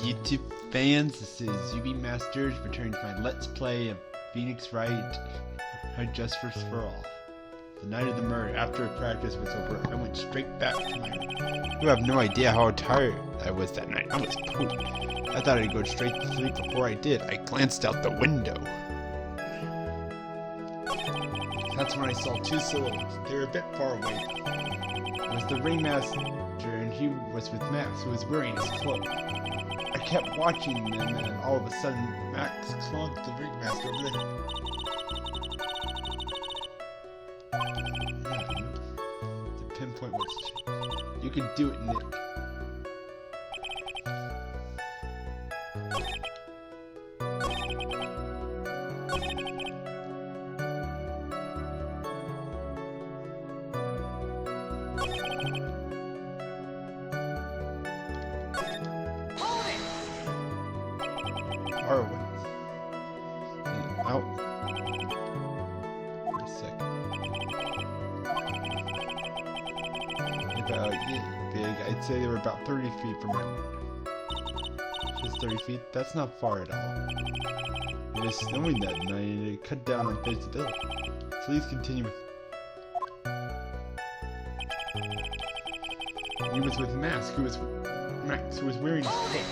YouTube fans, this is UB Masters returning to my Let's Play of Phoenix Wright, Justice for All. The night of the murder, after practice was over, I went straight back to my room. You have no idea how tired I was that night. I was pooped. I thought I'd go straight to sleep. Before I did, I glanced out the window. That's when I saw two silhouettes. They were a bit far away. It was the ringmaster, and he was with Max, who was wearing his cloak. I kept watching them, and all of a sudden, Max clunked the ringmaster over the head. The pinpoint was changed. You can do it, Nick. Out for a second. About big. I'd say they were about 30 feet from my window. Just 30 feet? That's not far at all. It was snowing that night and it cut down on visibility. Please continue with. He was with Max, who was wearing his cloak.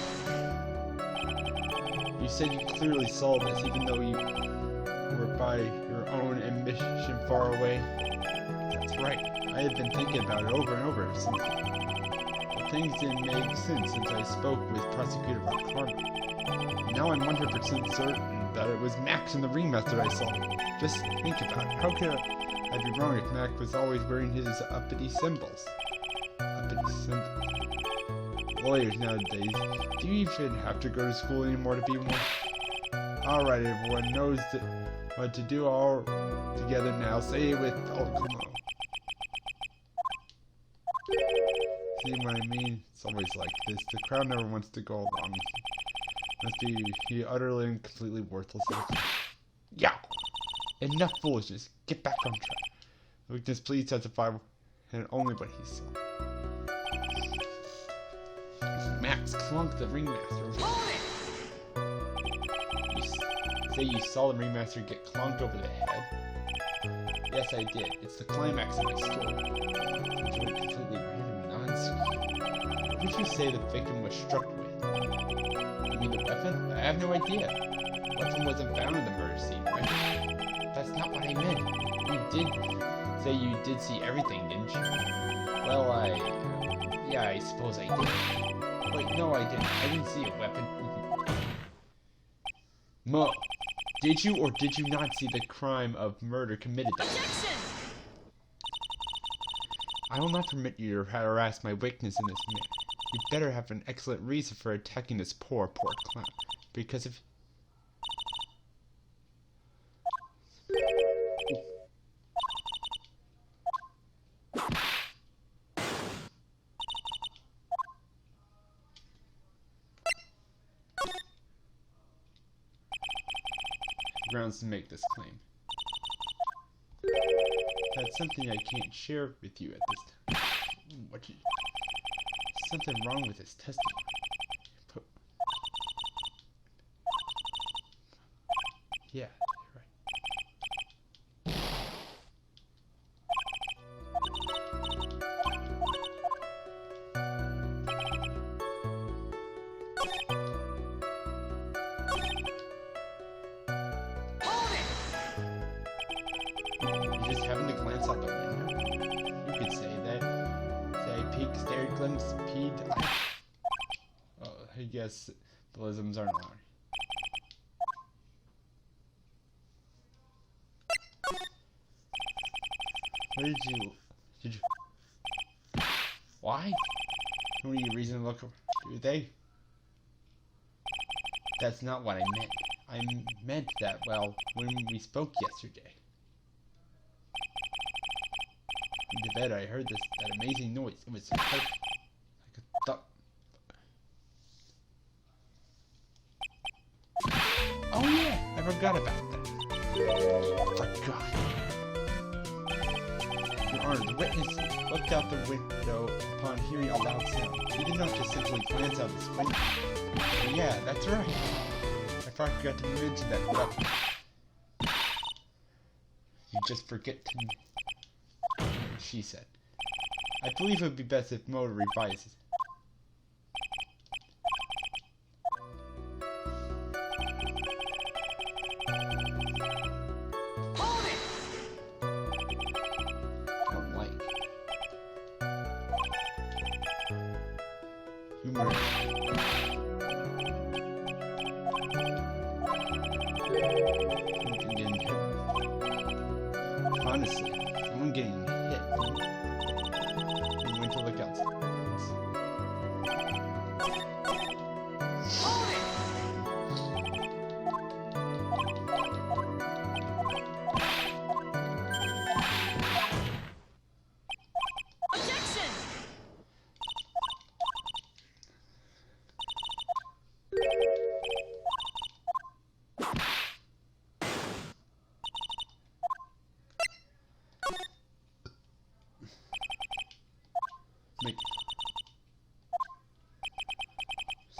You said you clearly saw this, even though you were by your own admission far away. That's right. I have been thinking about it over and over since. But things didn't make sense since I spoke with Prosecutor Capcom. Now I'm 100% certain that it was Max and the ringmaster I saw. Just think about it. How could I be wrong if Max was always wearing his uppity symbols? Uppity symbols. Lawyers nowadays, do you even have to go to school anymore to be one? Alright, everyone knows what to do all together now. Say it with Takumi. See what I mean? It's always like this. The crowd never wants to go along. Must be he utterly and completely worthless. Yeah! Enough foolishness. Get back on track. Witness, please testify, and only what he saw. Max clunked the ringmaster. You say you saw the ringmaster get clunked over the head? Yes, I did. It's the climax of the story. Which were completely random nonsense. What did you say the victim was struck with? You mean the weapon? I have no idea. The weapon wasn't found in the murder scene, right? That's not what I meant. You did say you did see everything, didn't you? Well, yeah, I suppose I did. Wait, no, I didn't. I didn't see a weapon. Mo, did you or did you not see the crime of murder committed? Objection! I will not permit you to harass my witness in this manner. You better have an excellent reason for attacking this poor clown. Because if... grounds to make this claim. That's something I can't share with you at this time. Something wrong with his testimony. Yeah, you're right. Just having to glance out the window. You could say that. Say peek, stared, glimpse, peed. Oh, I guess the isms aren't allowed. What did you? Why? No reason to look over. Do they? That's not what I meant. I meant that, well, when we spoke yesterday. In the bed, I heard that amazing noise. It was like a thud. Oh yeah, I forgot about that. Forgot. Your Honor, the witness looked out the window upon hearing a loud sound. He did not just simply glance out his window. He Yeah, that's right. I forgot to mention that, but you just forget to... She said. I believe it would be best if Moto revises. Don't like. Humor. Honestly, someone getting hit. I'm going to look outside. Objection! Make.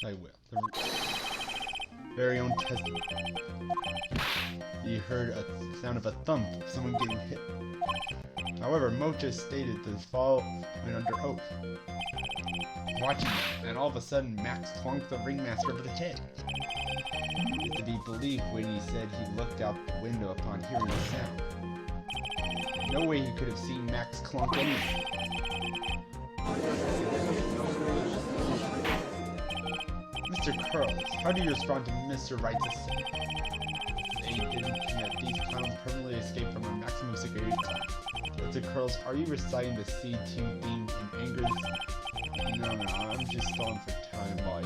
So I will. The very own testament. You heard a sound of a thump of someone getting hit. However, Mocha stated the fall went under oath. Watching it, and all of a sudden Max clunked the ringmaster over the head. It's to be believed when he said he looked out the window upon hearing the sound. No way he could have seen Max clunk anything. Mr. Curls, how do you respond to Mr. Wright's assent? They didn't commit. These clowns permanently escaped from a maximum security class. Mr. Curls, are you reciting the C2 theme in anger? No, I'm just stalling for time while I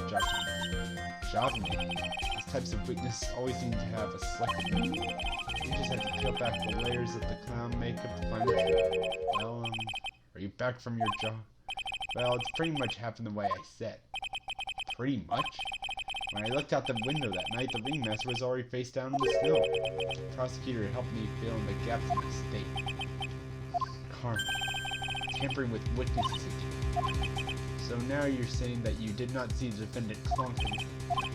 job me. These types of weaknesses always seem to have a selective move. You just have to peel back the layers of the clown makeup to find the truth. Well, are you back from your job? Well, it's pretty much happened the way I said. Pretty much? When I looked out the window that night, the ringmaster was already face down in the snow. The prosecutor helped me fill in the gaps in my state. Karma. Tampering with witnesses again. So now you're saying that you did not see the defendant clunking?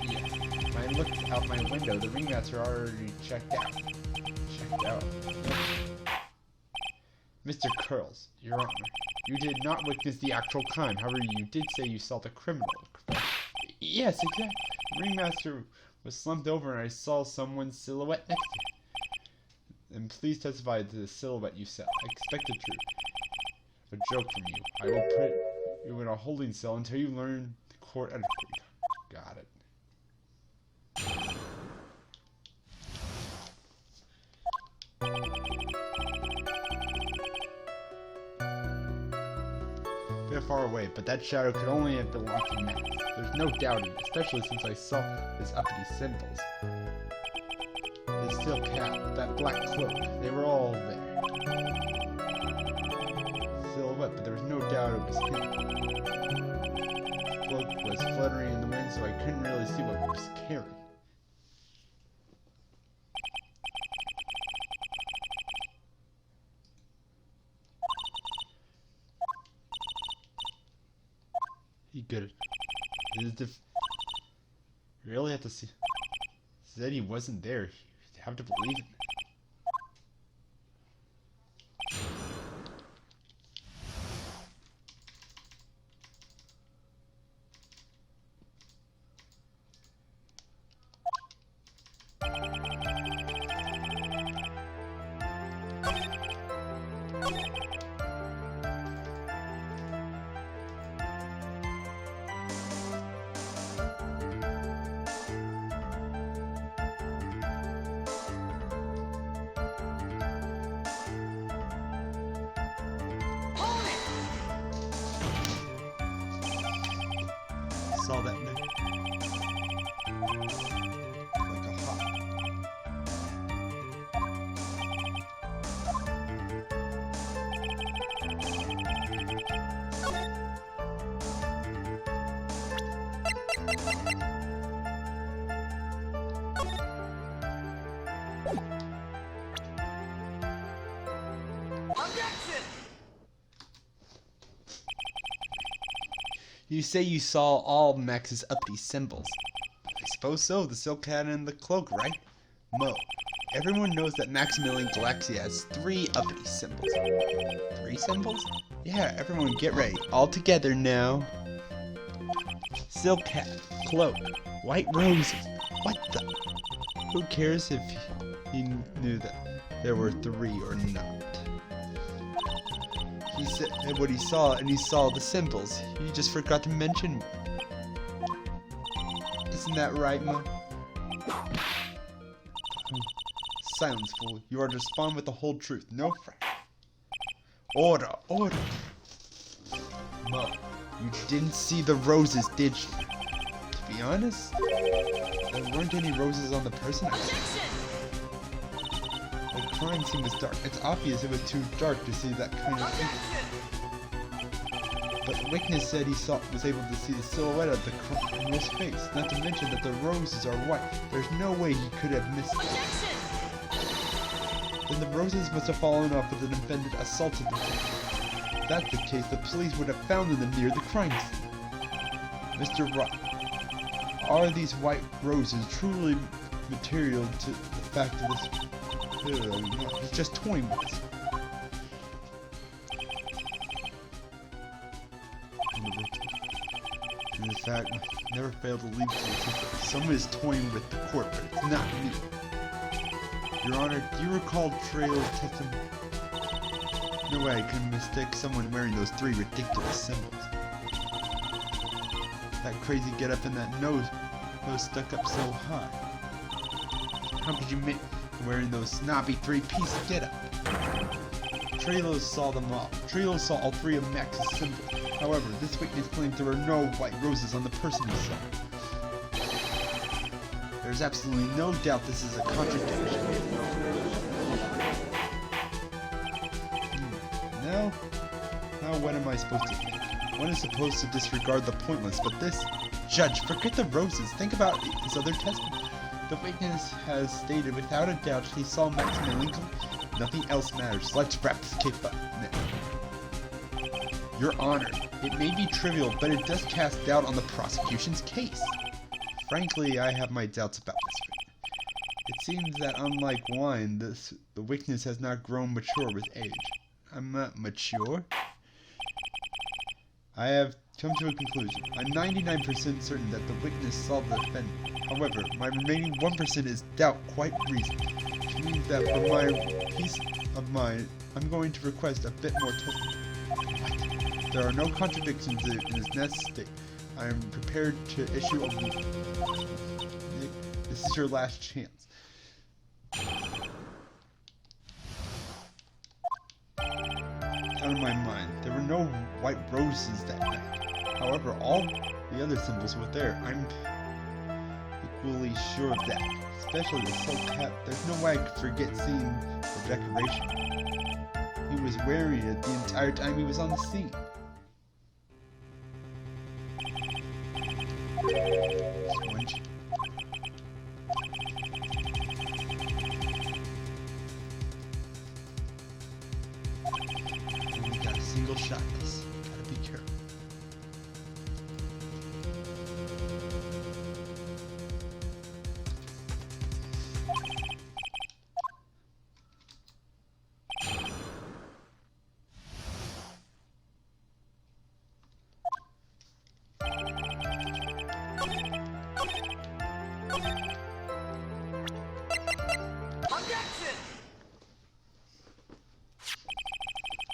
Yes. When I looked out my window, the ringmaster already checked out. Checked out? Mr. Curls, Your Honor, you did not witness the actual crime. However, you did say you saw the criminal, correct? Yes, exactly. The ringmaster was slumped over and I saw someone's silhouette next to him. And please testify to the silhouette you saw. I expect the truth. A joke from you. I will put you in a holding cell until you learn the court etiquette. Got it. Bit far away, but that shadow could only have belonged to Max. There's no doubting, especially since I saw his uppity symbols. His steel cap, that black cloak, they were all there. Silhouette, but there was no doubt it was him. His cloak was fluttering in the wind, so I couldn't really see what he was carrying. He could. You really have to see. Said he wasn't there. You have to believe it. Saw that night. Like a hawk. Objection! You say you saw all Max's uppity symbols. I suppose so, the silk hat and the cloak, right? Mo, everyone knows that Maximilian Galaxia has 3 of these symbols. 3 symbols? Yeah, everyone get ready. All together now. Silk hat, cloak, white roses. What the? Who cares if he knew that there were 3 or not? He said what he saw, and he saw the symbols. He just forgot to mention one. Isn't that right, Mo? Silence, fool. You are to respond with the whole truth. No friend. Order, order. Mo, you didn't see the roses, did you? To be honest, there weren't any roses on the person I saw. The crime scene was dark. It's obvious it was too dark to see that kind of thing. But the witness said he was able to see the silhouette of the criminal's face. Not to mention that the roses are white. There's no way he could have missed it. Then the roses must have fallen off when the defendant assaulted the victim. If that's the case, the police would have found them near the crime scene. Mr. Wright, are these white roses truly material to the fact of this? He's just toying with us. And the fact never failed to lead to the truth that someone is toying with the court, but it's not me. Your Honor, do you recall Trail's testimony? No way I could mistake someone wearing those 3 ridiculous symbols. That crazy get-up and that nose stuck up so high. How could you make wearing those snobby 3-piece get-up? Trailos saw them all. Trailos saw all 3 of Max's symbols. However, this witness claims there were no white roses on the person he saw. There's absolutely no doubt this is a contradiction. Now what am I supposed to think? One is supposed to disregard the pointless, but this... Judge, forget the roses. Think about his other testimony. The witness has stated without a doubt he saw Maximilian Lincoln. Nothing else matters. Let's wrap this case up now. Your Honor, it may be trivial, but it does cast doubt on the prosecution's case. Frankly, I have my doubts about this witness. It seems that unlike wine, the witness has not grown mature with age. I'm not mature? I have come to a conclusion. I'm 99% certain that the witness saw the defendant. However, my remaining 1% is doubt quite reasonable. Which means that for my peace of mind, I'm going to request a bit more testimony. There are no contradictions in his next state. I am prepared to issue a ruling. This is your last chance. Out of my mind, there were no white roses that night. However, all the other symbols were there. I'm equally sure of that. Especially the silk hat. There's no way I could forget seeing the decoration. He was wearing it the entire time he was on the scene. Sponge. Only got a single shot at this. Gotta be careful.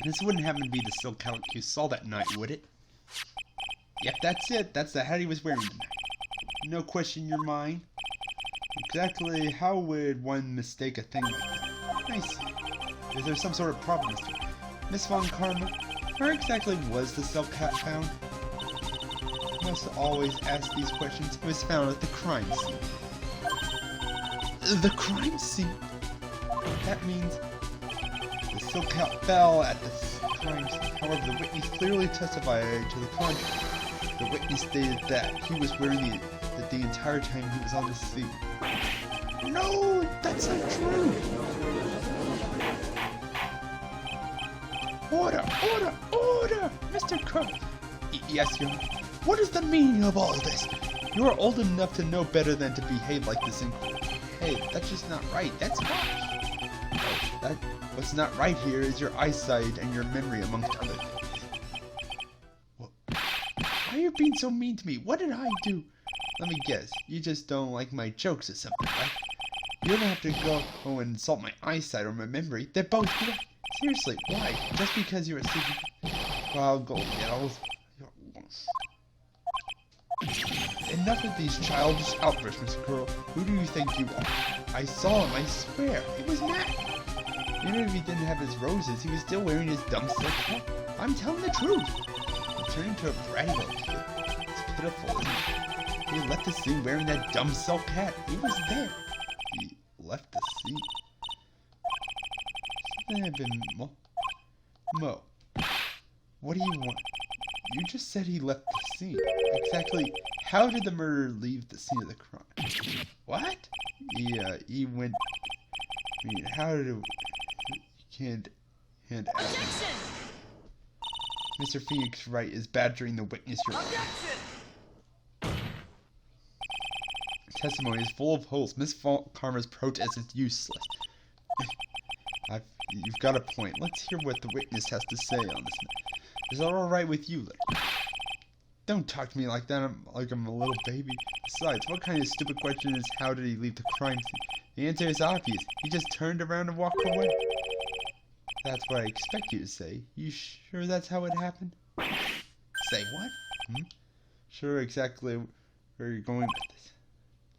This wouldn't happen to be the silk hat you saw that night, would it? Yep, that's it. That's the hat he was wearing tonight. No question in your mind. Exactly how would one mistake a thing like that? I see. Is there some sort of problem, Miss Von Karma? Where exactly was the silk hat found? I must always ask these questions. It was found at the crime scene. The crime scene? That means the silk hat fell at the crime scene. However, the witness clearly testified to the contrary. The witness stated that he was wearing it the entire time he was on the scene. No, that's not true. Order, order, order, Mr. Crow. Yes, Your Honor. What is the meaning of all this? You are old enough to know better than to behave like this in court. Hey, that's just not right. That's harsh. What's not right here is your eyesight and your memory, amongst other things. Well, why are you being so mean to me? What did I do? Let me guess. You just don't like my jokes or something, right? You don't have to go and insult my eyesight or my memory. They're both good. Seriously, why? Just because you're a secret... Well, I'll go get all... Enough of these childish outbursts, Mr. Girl. Who do you think you are? I saw him, I swear. It was Matt. Even if he didn't have his roses, he was still wearing his dumb silk hat. I'm telling the truth. He turned into a bratty little kid. It's pitiful, isn't it? He left the scene wearing that dumb silk hat. He was there. He left the scene. Something had been... Mo. What do you want? You just said he left the scene. Exactly how did the murderer leave the scene of the crime? What? He went... I mean, how did it... You can't ask me. Mr. Phoenix Wright is badgering the witness. Your testimony is full of holes. Miss Karma's protest is useless. You've got a point. Let's hear what the witness has to say on this matter. Is that alright with you, little? Don't talk to me like that. I'm a little baby. Besides, what kind of stupid question is how did he leave the crime scene? The answer is obvious. He just turned around and walked away. That's what I expect you to say. You sure that's how it happened? Say what? Sure, exactly where you're going with this.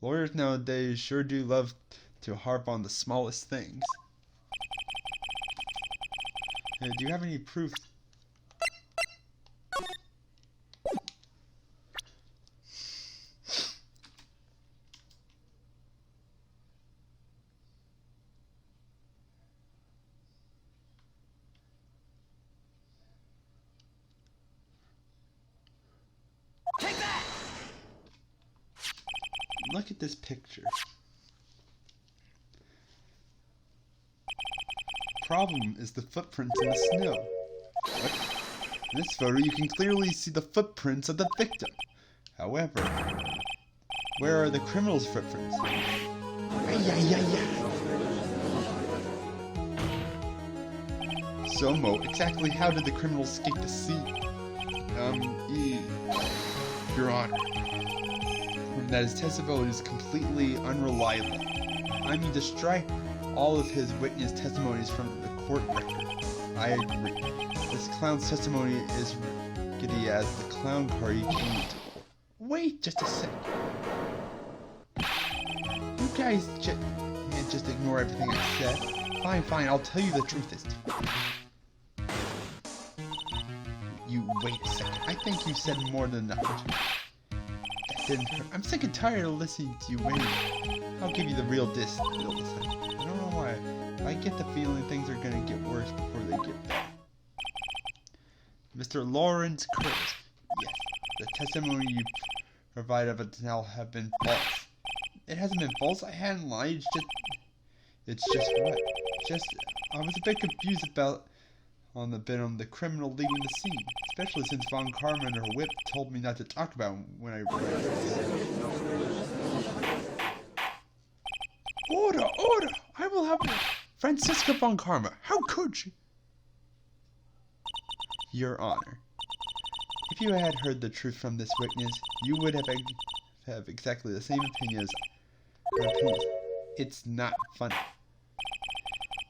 Lawyers nowadays sure do love to harp on the smallest things. Do you have any proof? Look at this picture. Problem is the footprints in the snow. What? In this photo, you can clearly see the footprints of the victim. However, where are the criminal's footprints? So, Mo, exactly how did the criminal escape the scene? Your Honor, that his testimony is completely unreliable. I mean, to strike all of his witness testimonies from the court record. I agree. This clown's testimony is giddy as the clown car he came into court. Wait just a second. You guys can't just ignore everything I said. Fine, I'll tell you the truth this time. You wait a second. I think you said more than enough. I'm sick and tired of listening to you anyway. I'll give you the real this time. I don't know why. I get the feeling things are gonna get worse before they get better. Mr. Lawrence Curtis. Yes, the testimony you provide of it now have been false. It hasn't been false. I hadn't lied. It's just what? I was a bit confused about the criminal leaving the scene, especially since Von Karma and her whip told me not to talk about him when I read it. Order! I will have it. Franziska Von Karma, how could she? Your Honor, if you had heard the truth from this witness, you would have exactly the same opinion as her opinion. It's not funny.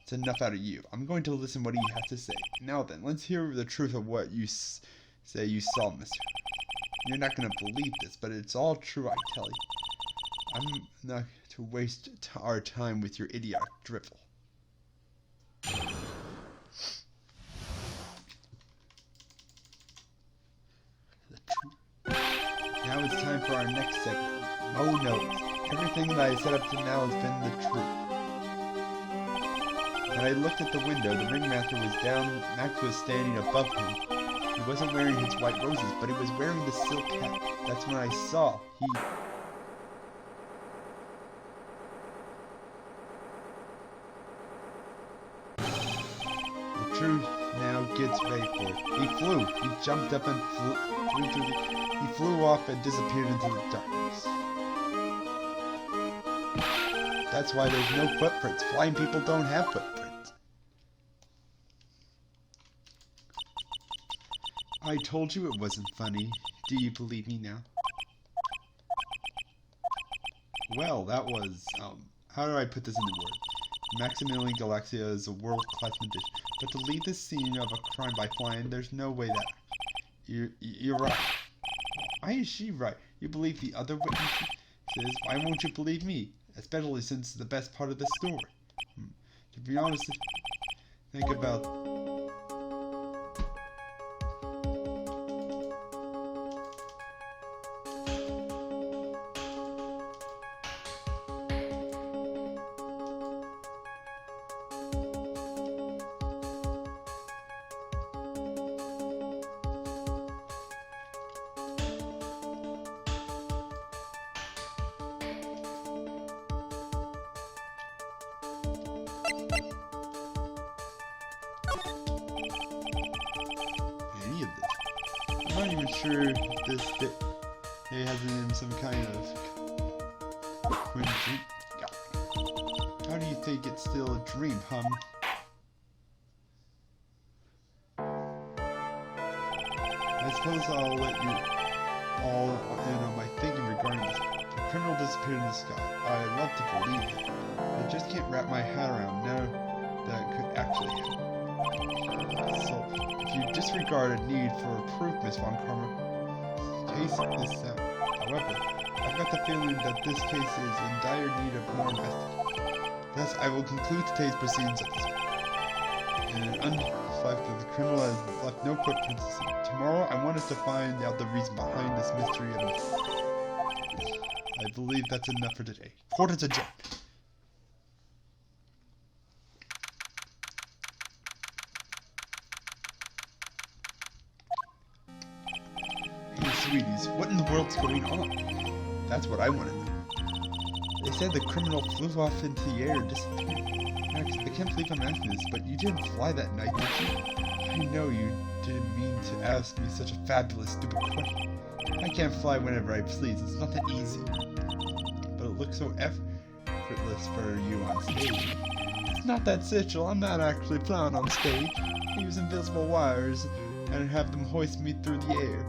It's enough out of you. I'm going to listen what he has to say. Now then, let's hear the truth of what you say you saw, mister. You're not going to believe this, but it's all true, I tell you. I'm not to waste our time with your idiotic drivel. Now it's time for our next segment. Mo knows. Everything that I said up to now has been the truth. When I looked at the window, the ringmaster was down, Max was standing above him. He wasn't wearing his white roses, but he was wearing the silk hat. That's when I saw The truth now gets ready for it. He flew. He jumped up and he flew off and disappeared into the darkness. That's why there's no footprints. Flying people don't have footprints. I told you it wasn't funny. Do you believe me now? Well, that was, how do I put this into words? Maximilian Galaxia is a world-class magician, but to lead the scene of a crime by flying, there's no way that... You're right. Why is she right? You believe the other witnesses? Why won't you believe me? Especially since it's the best part of the story. To be honest, think about... I'm not even sure if this bit has in some kind of dream. How do you think it's still a dream, hum? I suppose I'll let you all in on my thinking regarding this. The criminal disappeared in the sky. I love to believe it. I just can't wrap my head around now that it could actually happen. So, if you disregard a need for proof, Miss Von Karma, case is sound. However, I've got the feeling that this case is in dire need of more investigation. Thus, I will conclude today's proceedings at this point. In an unreflective, the criminal has left no footprints to see. Tomorrow, I want us to find out the reason behind this mystery of it. I believe that's enough for today. Court is adjourned. Sweeties, what in the world's going on? That's what I want to know. They said the criminal flew off into the air and disappeared. Max, I can't believe I'm asking this, but you didn't fly that night, did you? I know you didn't mean to ask me such a fabulous, stupid question. I can't fly whenever I please, it's not that easy. But it looks so effortless for you on stage. It's not that essential, I'm not actually flying on stage. I use invisible wires and have them hoist me through the air.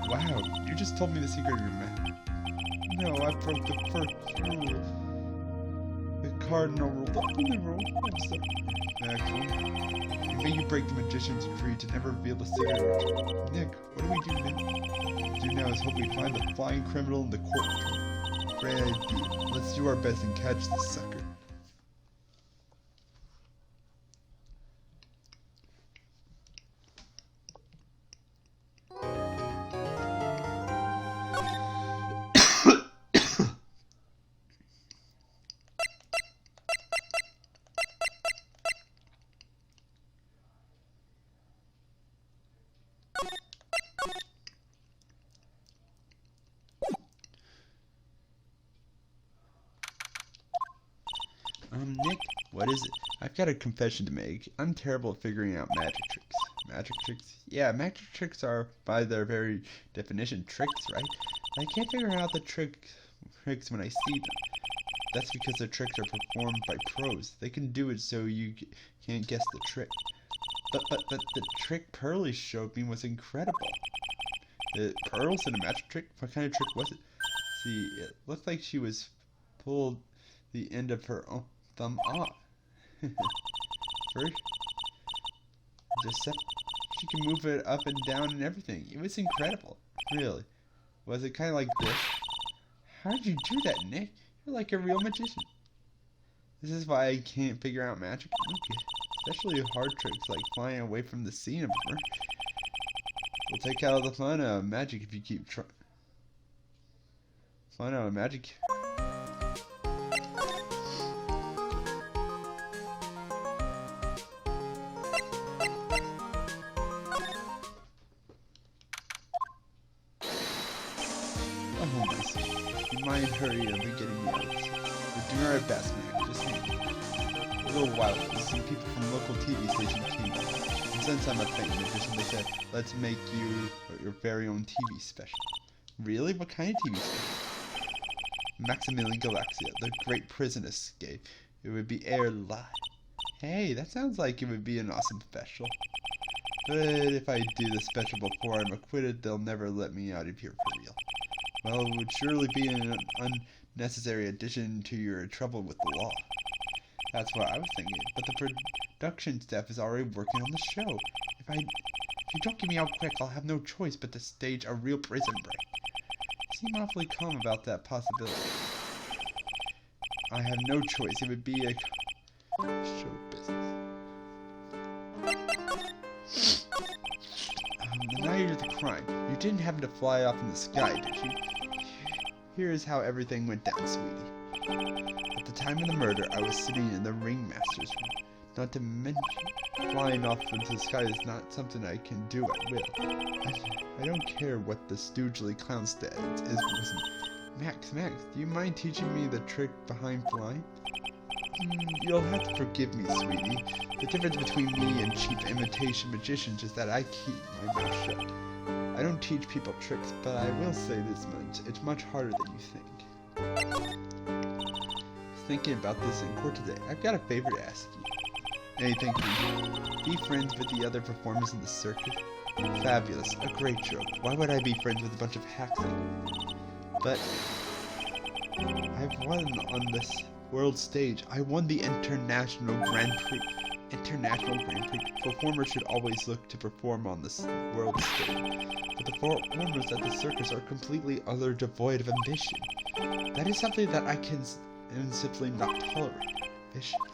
Wow, you just told me the secret of your method. No, I broke the first rule. The cardinal rule. The only rule. I'm sorry. Actually, may you break the magician's decree to never reveal the secret. Nick, what do we do now? What we do now is hope we find the flying criminal in the courtroom. Great idea. Let's do our best and catch this sucker. Nick, what is it? I've got a confession to make. I'm terrible at figuring out magic tricks. Magic tricks? Yeah, magic tricks are, by their very definition, tricks, right? I can't figure out the tricks when I see them. That's because the tricks are performed by pros. They can do it so you can't guess the trick. But the trick Pearly showed me was incredible. The pearls in a magic trick? What kind of trick was it? See, it looked like she was pulled the end of her own thumb off. First, she can move it up and down and everything. It was incredible. Really. Was it kind of like this? How did you do that, Nick? You're like a real magician. This is why I can't figure out magic. Okay. Especially hard tricks like flying away from the scene of murder. We'll take out the fun out of magic if you keep trying. Fun out of magic. Oh, nice. You mind hurry up and getting me out of this? We're doing our best, man. Just a little while, some people from local TV station came by. And since I'm a famous magician, they said, let's make you your very own TV special. Really? What kind of TV special? Maximilian Galaxia, the Great Prison Escape. It would be aired live. Hey, that sounds like it would be an awesome special. But if I do the special before I'm acquitted, they'll never let me out of here for real. Well, it would surely be an unnecessary addition to your trouble with the law. That's what I was thinking, but the production staff is already working on the show. If you don't get me out quick, I'll have no choice but to stage a real prison break. You seem awfully calm about that possibility. I have no choice. It would be a show business. The night of the crime, you didn't happen to fly off in the sky, did you? Here's how everything went down, sweetie. At the time of the murder, I was sitting in the ringmaster's room. Not to mention, flying off into the sky is not something I can do at will. I don't care what the stoogely clown stance is. Listen, Max, do you mind teaching me the trick behind flying? You'll have to forgive me, sweetie. The difference between me and cheap imitation magicians is that I keep my mouth shut. I don't teach people tricks, but I will say this much. It's much harder than you think. Thinking about this in court today, I've got a favor to ask you. Anything for you? Be friends with the other performers in the circus? Fabulous, a great joke. Why would I be friends with a bunch of hacks like you? But I've won on this world stage. I won the International Grand Prix. Performers should always look to perform on this world stage. But the performers at the circus are completely utterly devoid of ambition. That is something that I can simply not tolerate. Ambition, huh?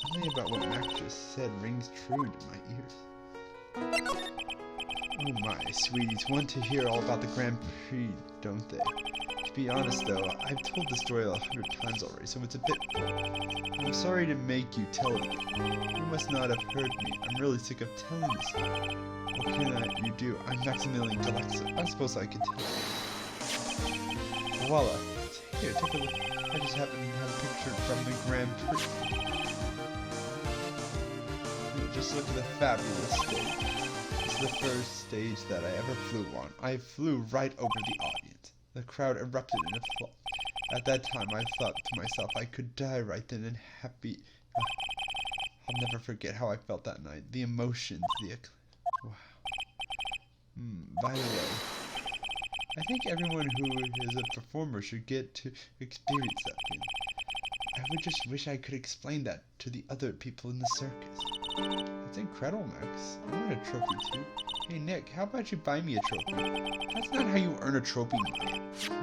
Something about what Max just said rings true to my ears. Oh my, sweeties want to hear all about the Grand Prix, don't they? To be honest though, I've told the story 100 times already, so it's a bit boring. I'm sorry to make you tell it again. You must not have heard me. I'm really sick of telling this story. What can you do? I'm Maximilian Galaxia. I suppose I could tell you. Voila. Here, take a look. I just happen to have a picture from the Grand Prix. Just look at the fabulous stage. It's the first stage that I ever flew on. I flew right over the audience. The crowd erupted in applause. At that time, I thought to myself I could die right then and happy. I'll never forget how I felt that night. The emotions, wow. By the way, I think everyone who is a performer should get to experience that feeling. I would just wish I could explain that to the other people in the circus. That's incredible, Max. I want a trophy too. Hey Nick, how about you buy me a trophy? That's not how you earn a trophy,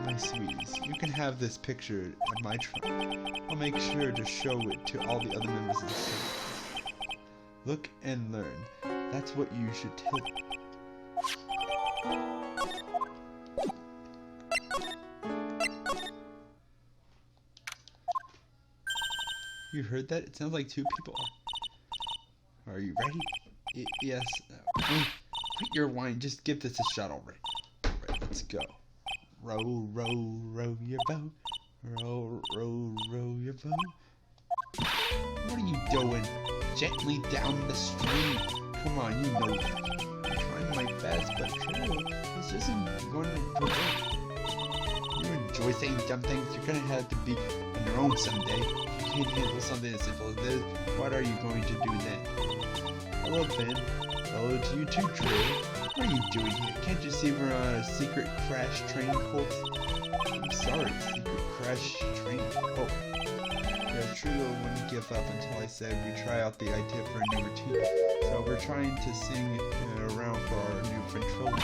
my sweeties. You can have this picture at my trunk. I'll make sure to show it to all the other members of the circus. Look and learn. That's what you should tell them. You heard that? It sounds like two people. Are you ready? Yes. Quit your whine. Just give this a shot already. Alright, let's go. Row, row, row your boat. Row, row, row your boat. What are you doing? Gently down the stream. Come on, you know that. I'm trying my best, but true. This isn't going to work. You enjoy saying dumb things. You're gonna have to be on your own someday. You can't handle something as simple as this. What are you going to do then? Hello, Finn. Hello to you too, Trey. What are you doing here? Can't you see we're on a secret crash training course? I'm sorry, secret crash training. Oh. Yeah, Trudeau wouldn't give up until I said we try out the idea for a new routine. So we're trying to sing around for our new friend Trillo.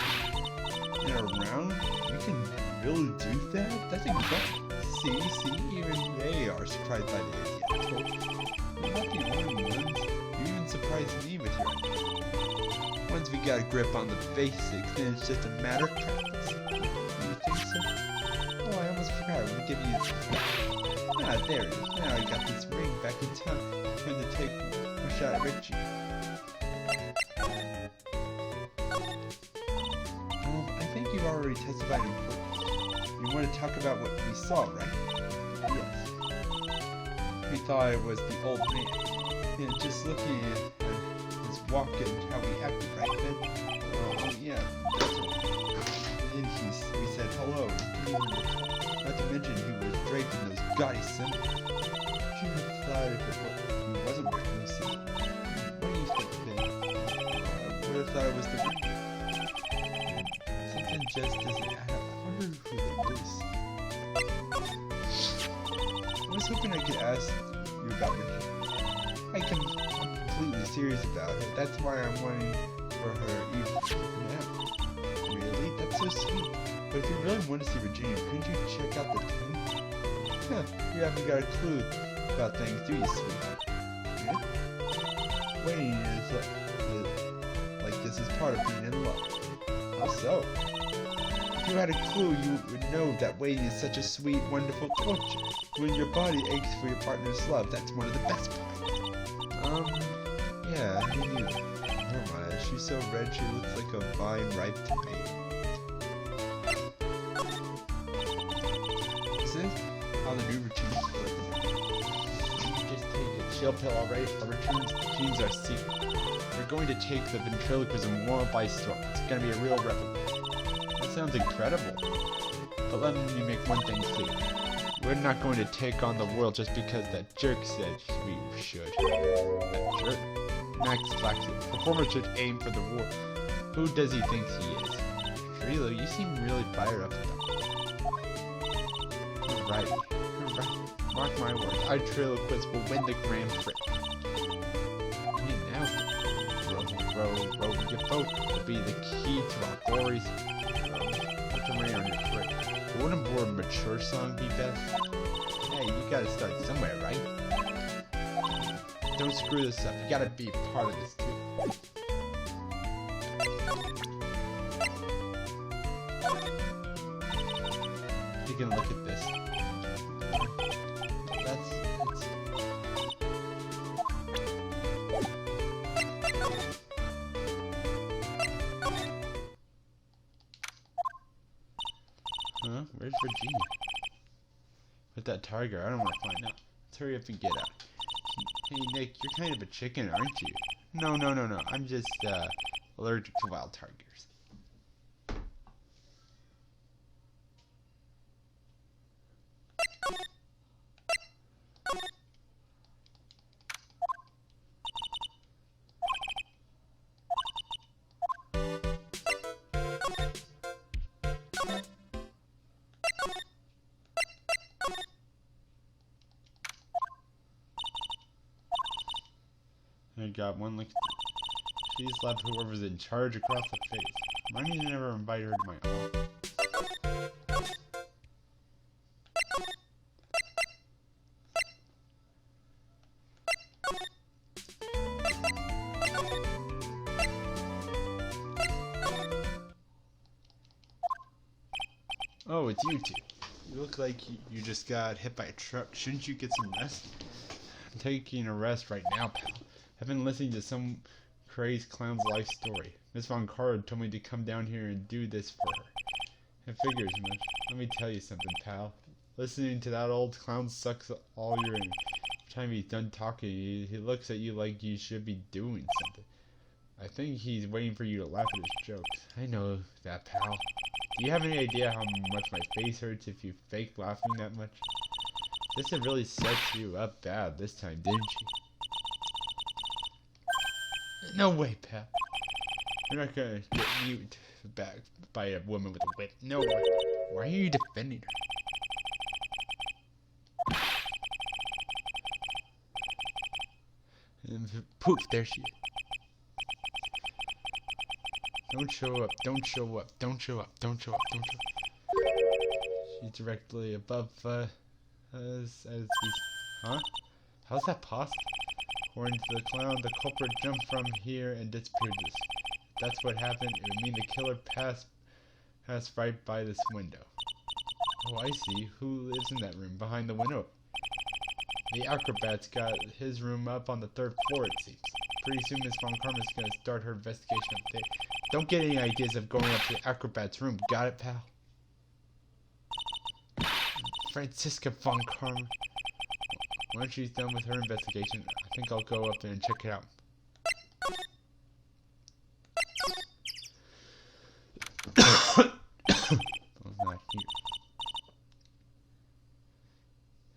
Around? You can really do that? That's incredible. See, even they are surprised by the idea. You're not the only ones. You even surprised me with your idea. Once we got a grip on the basics, then it's just a matter of practice. You think so? Oh, I almost forgot. I want to give you this. Ah, there it is. Now I got this ring back in time. Time to take a shot at Richie. I think you've already testified in court. You want to talk about what we saw, right? Yes. We thought it was the old man. And just looking at his walk and how he acted, right, Ben? Oh, yeah. And we said hello. Not to mention he was draped in those gaudy symbols. She would have thought if he wasn't wearing those symbols. What do you think, Ben? Would have thought it was the ring. Something just doesn't add up. I wonder who they was. I was hoping I could ask you about your kid. I'm completely serious about it. That's why I'm wanting for her even now. Really? That's so sweet. But if you really want to see Virginia, couldn't you check out the thing? Huh, you haven't got a clue about things, do you, sweetheart? Yeah? Waiting is like this is part of being in love. How so? If you had a clue, you would know that waiting is such a sweet, wonderful torture. When your body aches for your partner's love, that's one of the best parts. Yeah, I knew that. Oh my, she's so red, she looks like a vine ripe tomato. Is this how the new routines work? You just take a chill pill already, the routines are secret. We're going to take the ventriloquism world by storm. It's going to be a real revolution. That sounds incredible. But let me make one thing clear. We're not going to take on the world just because that jerk said we should. That jerk? Max Flaxit. Performer should aim for the war. Who does he think he is? Trilo, you seem really fired up about it. You're right. You're right. Mark my words. Our Triloquist will win the Grand Prix. Hey, now. Row, your boat will be the key to our glories. Put the rain on your parade. Wouldn't a more mature song be best? Hey, you gotta start somewhere, right? Don't screw this up. You gotta be part of this too. Taking a look at this. Huh? Where's Virginia? With that tiger, I don't want to find out. Let's hurry up and get out. Hey Nick, you're kind of a chicken, aren't you? No. I'm just allergic to wild tigers. I got one like she slapped whoever's in charge across the face. Remind me to never invite her to my home. Oh, it's you two. You look like you just got hit by a truck. Shouldn't you get some rest? I'm taking a rest right now, pal. I've been listening to some crazed clown's life story. Miss Von Card told me to come down here and do this for her. It figures much. Let me tell you something, pal. Listening to that old clown sucks all your in. Every time he's done talking, he looks at you like you should be doing something. I think he's waiting for you to laugh at his jokes. I know that, pal. Do you have any idea how much my face hurts if you fake laughing that much? This had really set you up bad this time, didn't you? No way, pal. You're not gonna get mute back by a woman with a whip. No way. Why are you defending her? And poof, there she is. Don't show up, don't show up, don't show up, don't show up, don't show up. She's directly above us as we... Huh? How's that possible? According to the clown, the culprit jumped from here and disappeared. That's what happened. It would mean the killer passed right by this window. Oh, I see. Who lives in that room behind the window? The acrobat's got his room up on the 3rd floor, it seems. Pretty soon Miss Von Karma's gonna start her investigation up there. Don't get any ideas of going up to the acrobat's room. Got it, pal? Franziska Von Karma. Once she's done with her investigation, I think I'll go up there and check it out.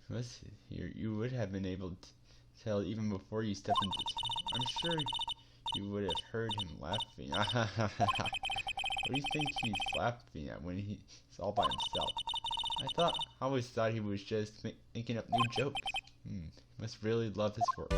was here, you would have been able to tell even before you stepped into this room. I'm sure you would have heard him laughing. What do you think he's laughing at when he's all by himself? I always thought he was just making up new jokes. He must really love his work.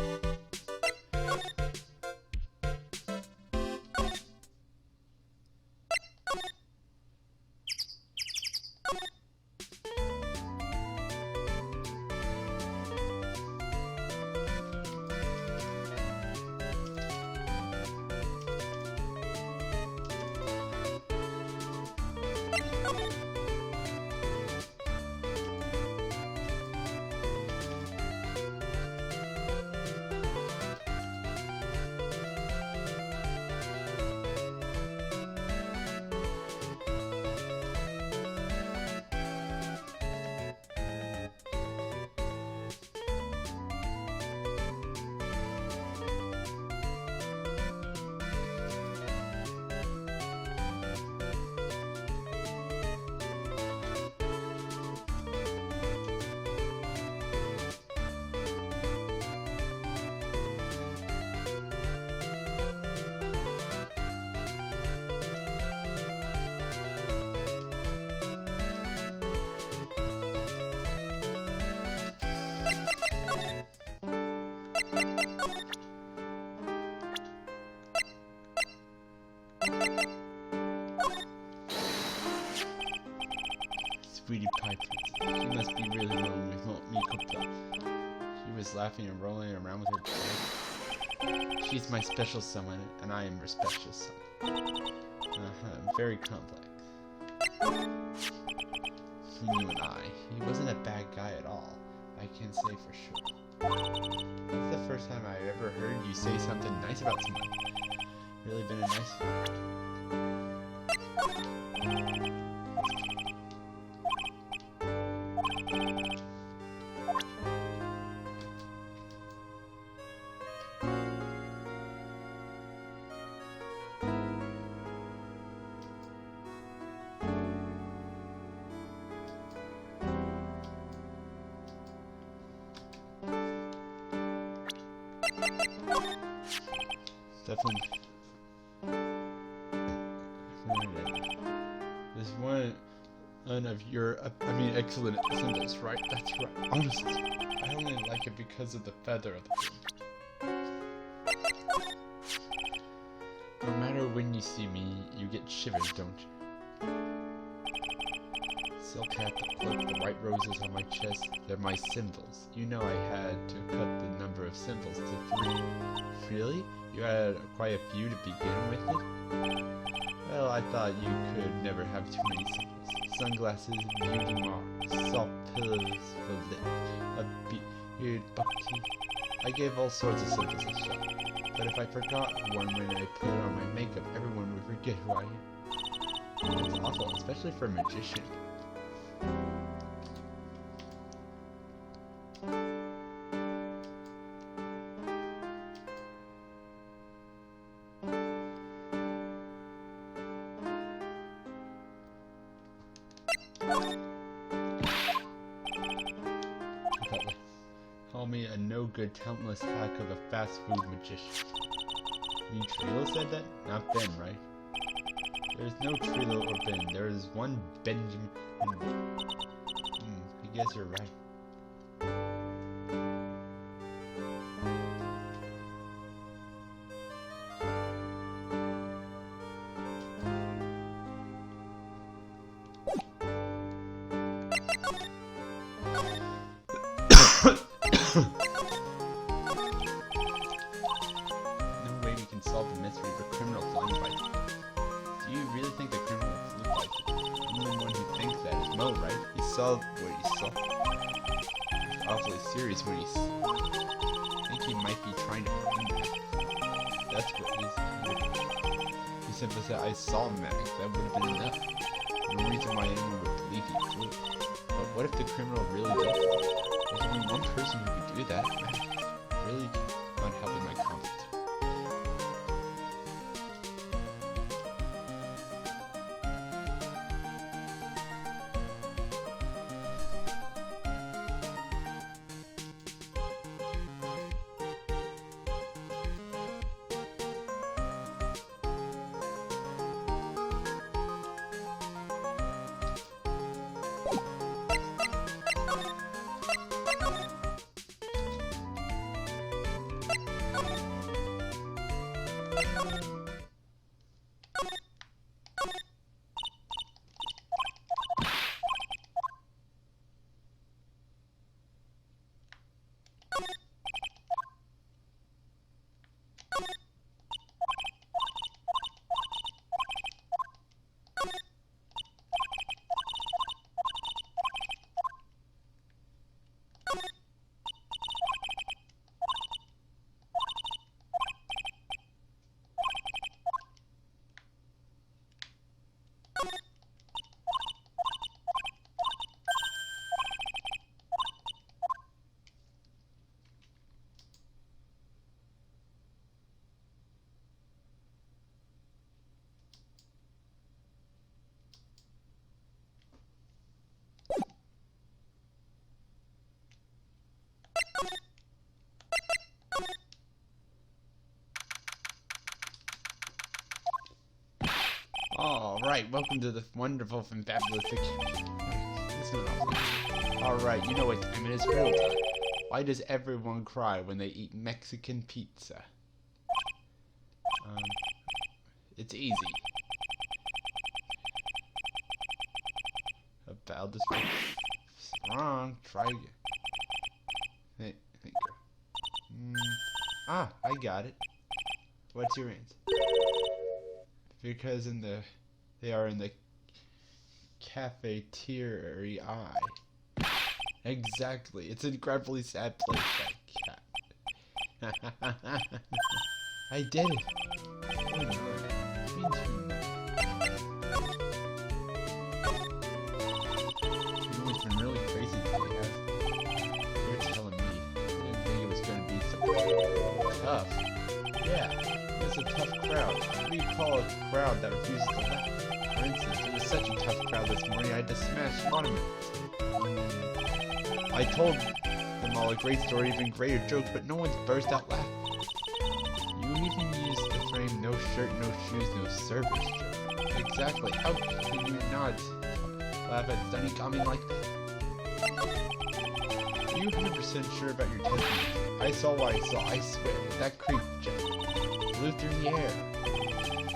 Sweetie pie princess. She must be really lonely with me cooked up. She was laughing and rolling around with her toy. She's my special someone, and I am her special someone. Very complex. Between you and I, he wasn't a bad guy at all. I can say for sure. That's the first time I ever heard you say something nice about someone. Really been a nice friend. Definitely. There's one of your, excellent symbols, right? That's right. Honestly, I only like it because of the feather of the wing. No matter when you see me, you get shivers, don't you? Silk hat, the cloak, the white roses on my chest, they're my symbols. You know I had to cut the number of symbols to 3. Really? You had quite a few to begin with? Well, I thought you could never have too many symbols. Sunglasses, beauty marks, soft pillows for lip, a beard, bucky. I gave all sorts of symbols a shot. But if I forgot one when I put on my makeup, everyone would forget who I am. It's awful, especially for a magician. Call me a no-good, talentless hack of a fast-food magician. You Trilo said that? Not Ben, right? There's no Trilo or Ben. There is one Benjamin. I guess you're right. No way we can solve the mystery of a criminal flying bike. Do you really think the criminal flew by you? The only one who thinks that is Mo, right? He saw what he saw. He's awfully serious when he's... I think he might be trying to find me. That's what he's... He simply said, I saw Max. That would have been enough. No reason why anyone would believe he flew. But what if the criminal really did? There's only one person who could do that. I'm really not helping my confidence. Alright, welcome to the wonderful and fabulous Alright, you know what time it is, real time. Why does everyone cry when they eat Mexican pizza? It's easy. About this wrong. Try again. Hey, I got it. What's your answer? Because they are in the cafeteria. Exactly. It's an incredibly sad place, that cat. I did it. It's been really crazy today. You're telling me. I didn't think it was going to be so tough. Yeah, it's a tough crowd. What do you call a crowd that refuses to laugh? For instance, it was such a tough crowd this morning I had to smash monuments. I told them all a great story, even greater jokes, but no one's burst out laughing. You even used the frame "no shirt, no shoes, no service" joke. Exactly. How can you not laugh at stunning comedy like that? Are you 100% sure about your testimony? I saw what I saw, I swear. That creep just flew through the air.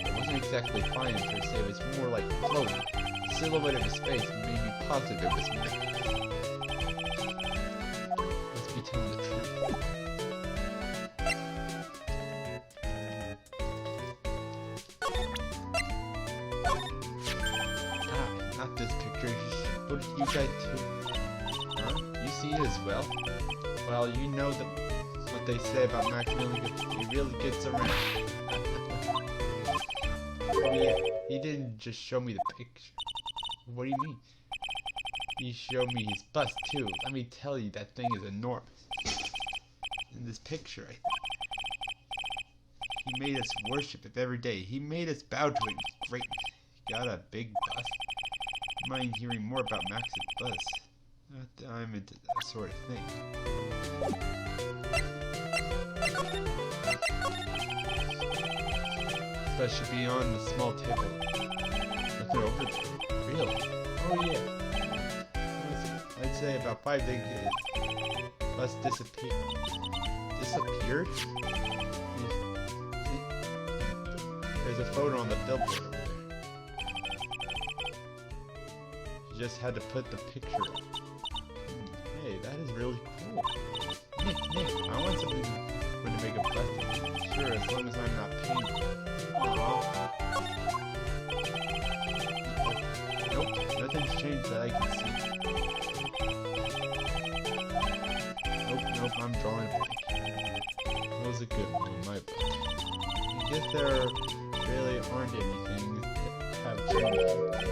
It wasn't exactly flying per se, it was more like floating. The silhouette of his face made me positive it was me. Let's be telling the truth. Not this picture. What did you guys do? Huh? You see it as well? Well, you know that what they say about Max he really gets around. Oh yeah, he didn't just show me the picture. What do you mean? He showed me his bust too. Let me tell you, that thing is enormous. In this picture, he made us worship it every day. He made us bow to it. Great. Got a big bust. Mind hearing more about Max's bust? I'm into that sort of thing. That should be on the small table. Look over there. Really? Oh yeah. I'd say about 5 decades. Bust disappeared. Disappeared? There's a photo on the billboard over there. You just had to put the picture up. Hey, that is really cool. Nick, I want something when to make a bust. Sure, as long as I'm not paying. Nope, nothing's changed that I can see. Nope, I'm drawing a picture. That was a good one in my book. I guess there really aren't anything that have changed.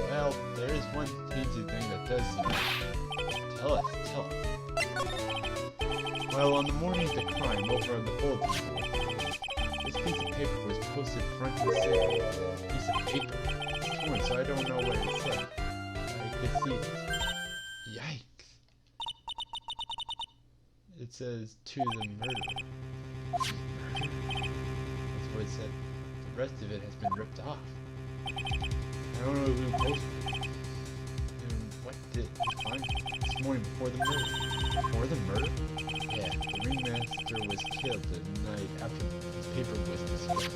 Well, there is one teensy thing that does seem to. Tell us. Well, on the morning of the crime, over on the bulletin board, this piece of paper was posted front and center. Piece of paper. It's torn, so I don't know what it said. I could see it. Yikes. It says, "To the murderer." That's what it said. The rest of it has been ripped off. I don't know who posted it. And what did you find this morning before the murder? Before the murder? Yeah, the ringmaster was killed the night after the paper was discovered.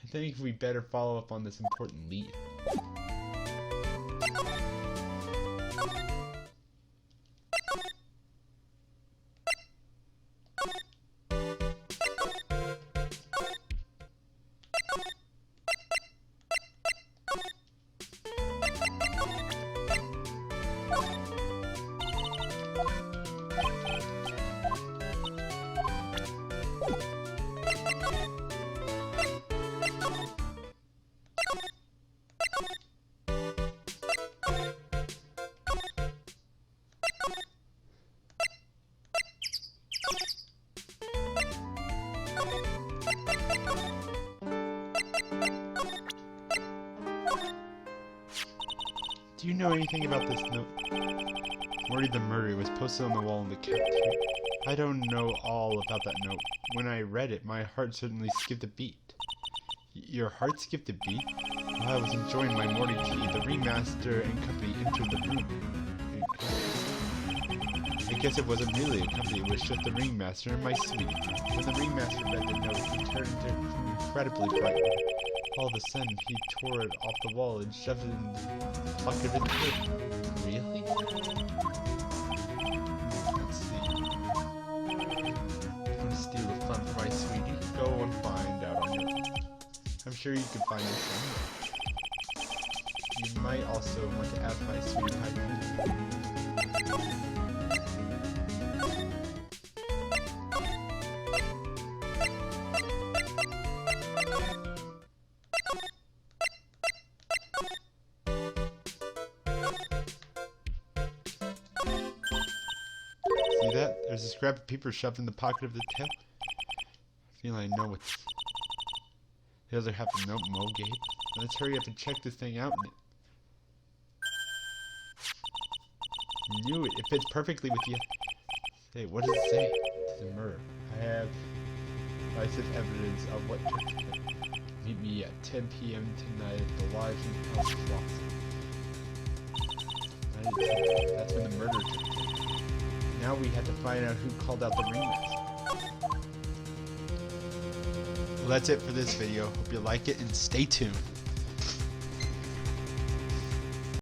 I think we better follow up on this important lead. Do you know anything about this note? Worried the murder was posted on the wall in the cafeteria. I don't know all about that note. When I read it, my heart suddenly skipped a beat. Your heart skipped a beat? While I was enjoying my morning tea, the ringmaster and company entered the room. I guess it wasn't really a company, it was just the ringmaster and my sweetie. When the ringmaster read the note, he turned incredibly bright. All of a sudden, he tore it off the wall and shoved it in the pocket of his coat. Really? Let's see. I'm gonna steal the fun from my sweetie. Go and find out on your own. I'm sure you can find it somewhere. You might also want to ask my sweetie how you See that? There's a scrap of paper shoved in the pocket of the tail. I feel I know what's... The other half of the note, Mogate. Let's hurry up and check this thing out. Knew it. It fits perfectly with you. Hey, what does it say? It's a murder. I have decisive evidence of what took place. Meet me at 10 p.m. tonight at the lodging house Plaza. That's when the murder took place. Now we have to find out who called out the ringmaster. Well, that's it for this video. Hope you like it and stay tuned.